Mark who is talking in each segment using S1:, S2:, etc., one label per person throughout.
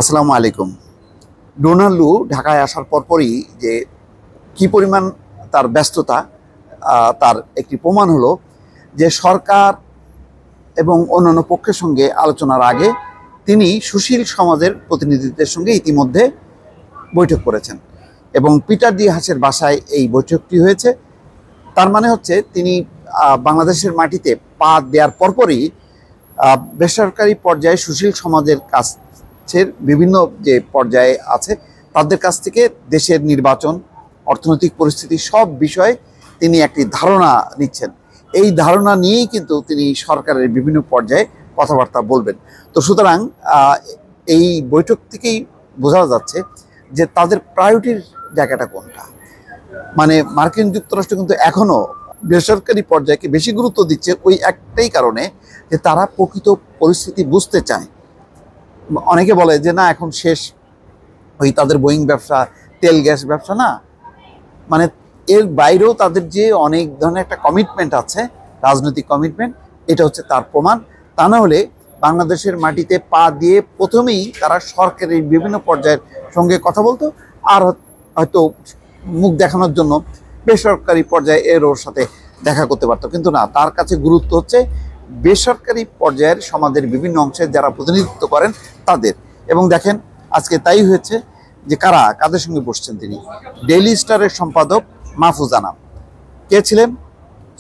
S1: আসসালামু আলাইকুম। ডোনাল্ড লু ঢাকায় আসার পরপরই যে কি পরিমাণ তার ব্যস্ততা, তার একটি প্রমাণ হলো যে সরকার এবং অন্যান্য পক্ষের সঙ্গে আলোচনার আগে তিনি সুশীল সমাজের প্রতিনিধিদের সঙ্গে ইতিমধ্যে বৈঠক করেছেন এবং পিটার ডি হাসের বাসায় এই বৈঠকটি হয়েছে। তার মানে হচ্ছে তিনি বাংলাদেশের মাটিতে পা দেওয়ার পরপরই বেসরকারি পর্যায়ে সুশীল সমাজের কাছের বিভিন্ন যে পর্যায়ে আছে তাদের কাছ থেকে দেশের নির্বাচন, অর্থনৈতিক পরিস্থিতি সব বিষয়ে তিনি একটি ধারণা নিচ্ছেন। এই ধারণা নিয়েই কিন্তু তিনি সরকারের বিভিন্ন পর্যায়ে কথাবার্তা বলবেন। তো সুতরাং এই বৈঠক থেকেই বোঝা যাচ্ছে যে তাদের প্রায়োরিটির জায়গাটা কোনটা। মানে মার্কিন যুক্তরাষ্ট্র কিন্তু এখনও বেসরকারি পর্যায়কে বেশি গুরুত্ব দিচ্ছে ওই একটাই কারণে যে তারা প্রকৃত পরিস্থিতি বুঝতে চায়। অনেকে বলে যে না এখন শেষ, ওই তাদের বোয়িং ব্যবসা, তেল গ্যাস ব্যবসা না, মানে এর বাইরেও তাদের যে অনেক ধরনের একটা কমিটমেন্ট আছে, রাজনৈতিক কমিটমেন্ট, এটা হচ্ছে তার প্রমাণ। তা না হলে বাংলাদেশের মাটিতে পা দিয়ে প্রথমেই তারা সরকারের বিভিন্ন পর্যায়ের সঙ্গে কথা বলতো, আর হয়তো মুখ দেখানোর জন্য বেসরকারি পর্যায়ে ওর সাথে দেখা করতে পারতো। কিন্তু না, তার কাছে গুরুত্ব হচ্ছে বেসরকারি পর্যায়ের সমাজের বিভিন্ন অংশে যারা প্রতিনিধিত্ব করেন তাদের। এবং দেখেন আজকে তাই হয়েছে যে কাদের সঙ্গে বসছেন তিনি। ডেইলি স্টারের সম্পাদক মাহফুজ আনাম কে ছিলেন?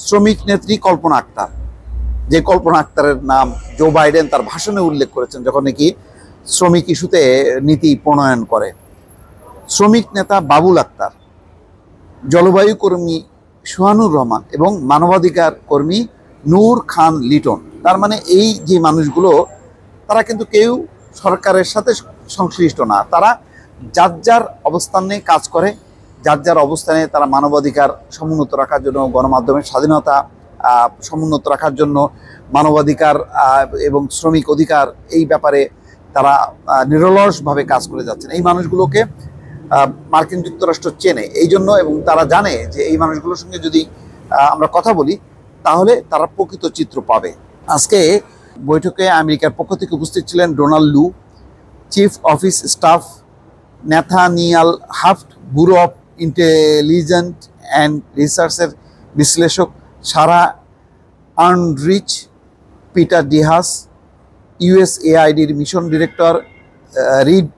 S1: শ্রমিক নেত্রী কল্পনা আক্তার, যে কল্পনা আক্তারের নাম জো বাইডেন তার ভাষণে উল্লেখ করেছেন যখন নাকি শ্রমিক ইস্যুতে নীতি প্রণয়ন করে। শ্রমিক নেতা বাবুল আক্তার, জলবায়ু কর্মী সোহানুর রহমান এবং মানবাধিকার কর্মী নূর খান লিটন। তার মানে এই যে মানুষগুলো, তারা কিন্তু কেউ সরকারের সাথে সংশ্লিষ্ট না, তারা যার যার অবস্থানে কাজ করে, যার যার অবস্থানে তারা মানবাধিকার সমুন্নত রাখার জন্য, গণমাধ্যমের স্বাধীনতা সমুন্নত রাখার জন্য, মানবাধিকার এবং শ্রমিক অধিকার এই ব্যাপারে তারা নিরলসভাবে কাজ করে যাচ্ছেন। এই মানুষগুলোকে মার্কিন যুক্তরাষ্ট্র চেনে এই জন্য, এবং তারা জানে যে এই মানুষগুলোর সঙ্গে যদি আমরা কথা বলি তাহলে তারা প্রকৃত চিত্র পাবে। আজকে বৈঠকে আমেরিকার পক্ষ থেকে উপস্থিত ছিলেন Donald Lu, chief office staff Nathaniel Haft, bureau of intelligence and রিসার্চের বিশ্লেষক Sarah Arnrich, Peter D Haas, ইউএসএআইডির মিশন ডিরেক্টর রিড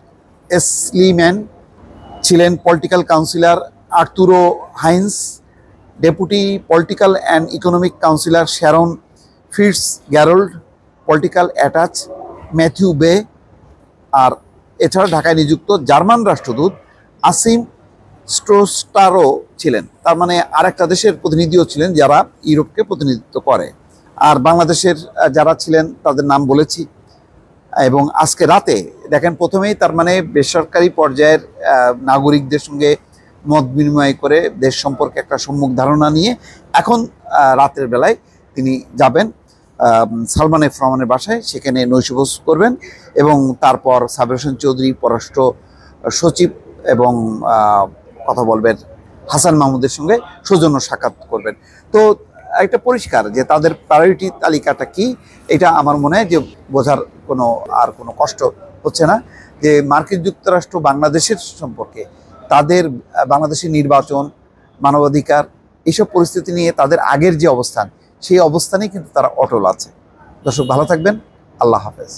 S1: এসলিম্যান ছিলেন, political counsellor Arturo Hines, deputy political and economic counsellor Sharon Fitts Garrold, political attache Matthew Bey, আর এছাড়া ঢাকায় নিযুক্ত German রাষ্ট্রদূত আসিম স্ট্রোস্টারও ছিলেন। তার মানে আরেকটা দেশের প্রতিনিধিও ছিলেন যারা ইউরোপকে প্রতিনিধিত্ব করে। আর বাংলাদেশের যারা ছিলেন তাদের নাম বলেছি। এবং আজকে রাতে দেখেন প্রথমেই তার মানে বেসরকারি পর্যায়ের নাগরিকদের সঙ্গে মত বিনিময় করে দেশ সম্পর্কে একটা সম্মুখ ধারণা নিয়ে এখন রাতের বেলায় তিনি যাবেন সালমান এফ রহমানের বাসায়, সেখানে নৈশভোজ করবেন এবং তারপর সাবের হোসেন চৌধুরী পররাষ্ট্র সচিব এবং কথা বলবেন হাসান মাহমুদের সঙ্গে সৌজন্য সাক্ষাৎ করবেন। তো একটা পরিষ্কার যে তাদের প্রায়োরিটি তালিকাটা কি, এটা আমার মনে হয় যে বোঝার কোনো কষ্ট হচ্ছে না। যে মার্কিন যুক্তরাষ্ট্র বাংলাদেশের সম্পর্কে তাদের বাংলাদেশের নির্বাচন, মানবাধিকার এইসব পরিস্থিতি নিয়ে তাদের আগের যে অবস্থান, সেই অবস্থানেই কিন্তু তারা অটল আছে। দর্শক ভালো থাকবেন, আল্লাহ হাফেজ।